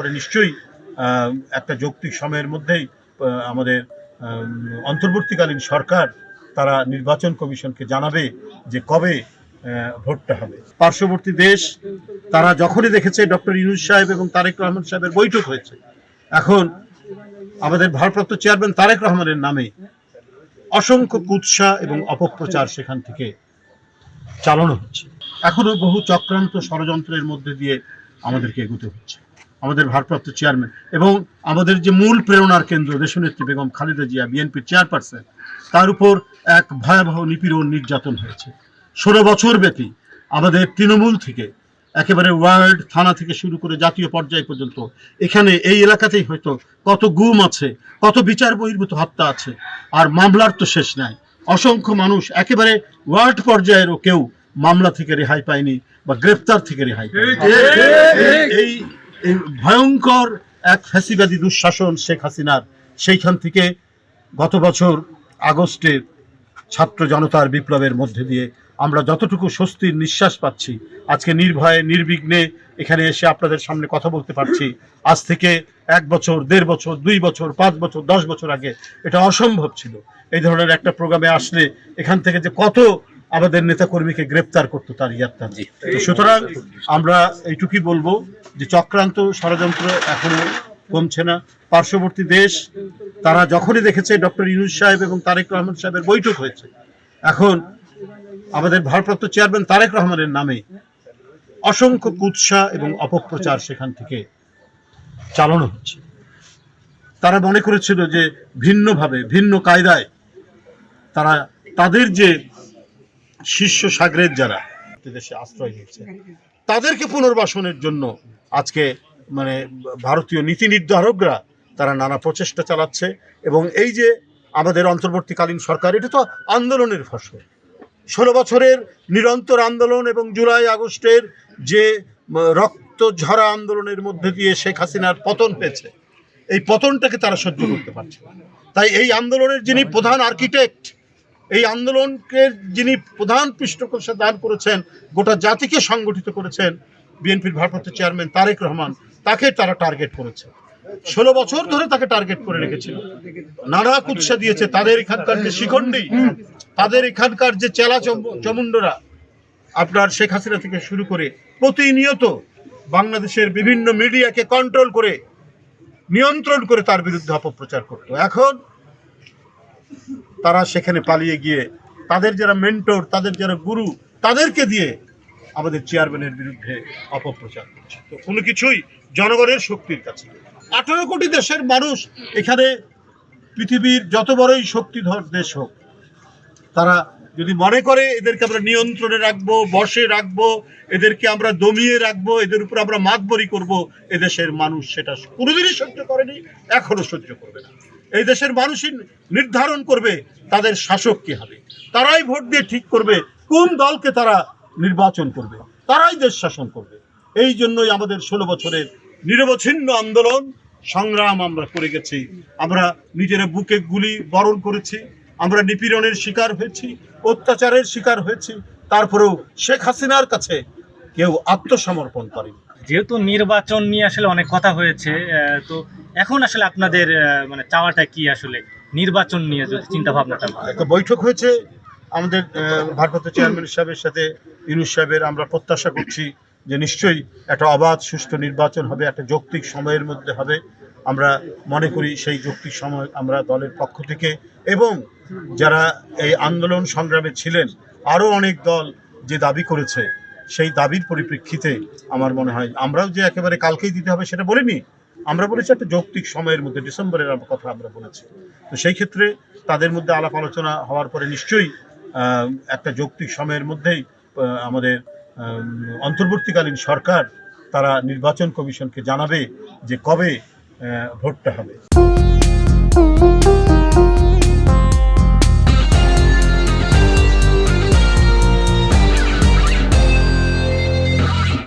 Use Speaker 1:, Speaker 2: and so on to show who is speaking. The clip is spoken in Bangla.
Speaker 1: পরে নিশ্চয়ই একটা যৌক্তিক সময়ের মধ্যেই আমাদের অন্তর্বর্তীকালীন সরকার তারা নির্বাচন কমিশনকে জানাবে যে কবে ভোটটা হবে। পার্শ্ববর্তী দেশ তারা যখনই দেখেছে ডক্টর ইউনূস সাহেব এবং তারেক রহমান সাহেবের বৈঠক হয়েছে, এখন আমাদের ভারপ্রাপ্ত চেয়ারম্যান তারেক রহমানের নামে অসংখ্য কুৎসা এবং অপপ্রচার সেখান থেকে চালানো হচ্ছে। এখনো বহু চক্রান্ত ষড়যন্ত্রের মধ্যে দিয়ে আমাদেরকে এগোতে হচ্ছে। আমাদের ভারপ্রাপ্ত চেয়ারম্যান এবং আমাদের যে মূল প্রেরণার কেন্দ্র দেশনেত্রী বেগম খালেদা জিয়া, বিএনপির চেয়ারপারসন, তার উপর এক ভয়াবহ নিপীড়ন নির্যাতন হয়েছে। 16 বছর ব্যাপী আমাদের তৃণমূল থেকে একেবারে ওয়ার্ড থানা থেকে শুরু করে জাতীয় পর্যায় পর্যন্ত এখানে এই এলাকাতেই হয়তো কত গুম আছে, কত বিচার বহির্ভূত হত্যা আছে, আর মামলার তো শেষ নাই। অসংখ্য মানুষ একেবারে ওয়ার্ড পর্যায়েরও কেউ মামলা থেকে রেহাই পায়নি বা গ্রেফতার থেকে রেহাই পায়নি। এই ভয়ঙ্কর এক ফ্যাসিবাদী দুঃশাসন শেখ হাসিনার, সেইখান থেকে গত বছর আগস্টের ছাত্র জনতার বিপ্লবের মধ্যে দিয়ে আমরা যতটুকু স্বস্তির নিঃশ্বাস পাচ্ছি, আজকে নির্ভয়ে নির্বিঘ্নে এখানে এসে আপনাদের সামনে কথা বলতে পারছি, আজ থেকে 1 বছর, 1.5 বছর, 2 বছর, 5 বছর, 10 বছর আগে এটা অসম্ভব ছিল। এই ধরনের একটা প্রোগ্রামে আসলে এখান থেকে যে কত আমাদের নেতাকর্মীকে গ্রেপ্তার করতো তার ইয়াত্তা। সুতরাং আমরা এইটুকুই বলবো যে চক্রান্ত ষড়যন্ত্র এখনো কমছে না। পার্শ্ববর্তী দেশ তারা যখনই দেখেছে ডক্টর ইউনূস সাহেব এবং তারেক রহমান সাহেবের বৈঠক হয়েছে, এখন আমাদের ভারপ্রাপ্ত চেয়ারম্যান তারেক রহমানের নামে অসংখ্য কুৎসা এবং অপপ্রচার সেখান থেকে চালানো হচ্ছে। তারা মনে করেছিল যে ভিন্নভাবে, ভিন্ন কায়দায় তারা তাদের যে শিষ্য সাগরেদ যারা দেশে আশ্রয় নিয়েছে তাদেরকে পুনর্বাসনের জন্য আজকে ভারতীয় নীতি নির্ধারকরা তারা নানা প্রচেষ্টা চালাচ্ছে। এবং এই যে আমাদের অন্তর্বর্তীকালীন সরকার, এটা তো আন্দোলনের ফসল। 16 বছরের নিরন্তর আন্দোলন এবং জুলাই আগস্টের যে রক্ত ঝরা আন্দোলনের মধ্যে দিয়ে শেখ হাসিনার পতন হয়েছে, এই পতনটাকে তারা সহ্য করতে পারছে না। তাই এই আন্দোলনের যিনি প্রধান আর্কিটেক্ট, এই আন্দোলনকে যিনি প্রধান পৃষ্ঠপোষকতা দান করেছেন, গোটা জাতিকে সংগঠিত করেছেন, বিএনপির ভারপ্রাপ্ত চেয়ারম্যান তারেক রহমান, তাকে তারা টার্গেট করেছে। 16 বছর ধরে তাকে টার্গেট করে রেখেছিল, নানা কুৎসা দিয়েছে। তাদের এখানকার যে শিখণ্ডী, তাদের এখানকার যে চেলা চমুন্ডরা, আপনার শেখ হাসিনা থেকে শুরু করে প্রতিনিয়ত বাংলাদেশের বিভিন্ন মিডিয়াকে কন্ট্রোল করে, নিয়ন্ত্রণ করে তার বিরুদ্ধে অপপ্রচার করত। এখন তারা সেখানে পালিয়ে গিয়ে তাদের যারা মেন্টর, তাদের যারা গুরু, তাদেরকে দিয়ে আমাদের চেয়ারম্যানের বিরুদ্ধে অপপ্রচার করছে। তো কোনো কিছুই জনগণের শক্তির কাছে। 18 কোটি দেশের মানুষ এখানে, পৃথিবীর যত বড়ই শক্তিধর দেশ হোক, তারা যদি মনে করে এদেরকে আমরা নিয়ন্ত্রণে রাখবো, বশে রাখবো, এদেরকে আমরা দমিয়ে রাখবো, এদের উপর আমরা মাতবরি করব, এদেশের মানুষ সেটা কোনোদিনই সহ্য করেনি, এখনো সহ্য করবে না। এই দেশের মানুষই নির্ধারণ করবে তাদের শাসক কি হবে। তারাই ভোট দিয়ে ঠিক করবে কোন দলকে তারা নির্বাচন করবে, তারাই দেশ শাসন করবে। এই জন্যই আমাদের 16 বছরের নিরবচ্ছিন্ন আন্দোলন সংগ্রাম আমরা করে গেছি। আমরা নিজেরা বুকে গুলি বরণ করেছি, আমরা নিপীড়নের শিকার হয়েছি, অত্যাচারের শিকার হয়েছি, তারপরেও শেখ হাসিনার কাছে কেউ আত্মসমর্পণ করেনি।
Speaker 2: যেহেতু নির্বাচন নিয়ে আসলে অনেক কথা হয়েছে, তো এখন আসলে আপনাদের চাওয়াটা কি? আসলে নির্বাচন নিয়ে যদি চিন্তা ভাবনাটা,
Speaker 1: একটা বৈঠক হয়েছে আমাদের ভারপ্রাপ্ত চেয়ারম্যান সাহেবের সাথে ইউনূস সাহেবের। আমরা প্রত্যাশা করছি যে নিশ্চয়ই একটা অবাধ সুষ্ঠু নির্বাচন হবে, একটা যৌক্তিক সময়ের মধ্যে হবে। আমরা মনে করি সেই যৌক্তিক সময় আমরা দলের পক্ষ থেকে এবং যারা এই আন্দোলন সংগ্রামে ছিলেন, আরও অনেক দল যে দাবি করেছে, সেই দাবির পরিপ্রেক্ষিতে আমার মনে হয় আমরাও যে একেবারে কালকেই দিতে হবে সেটা বলিনি, আমরা বলেছি একটা যৌক্তিক সময়ের মধ্যে, ডিসেম্বরের কথা আমরা বলেছি। তো সেই ক্ষেত্রে তাদের মধ্যে আলাপ আলোচনা হওয়ার পরে নিশ্চয়ই একটা যৌক্তিক সময়ের মধ্যেই আমাদের অন্তর্বর্তীকালীন সরকার তারা নির্বাচন কমিশনকে জানাবে যে কবে ভোটটা হবে।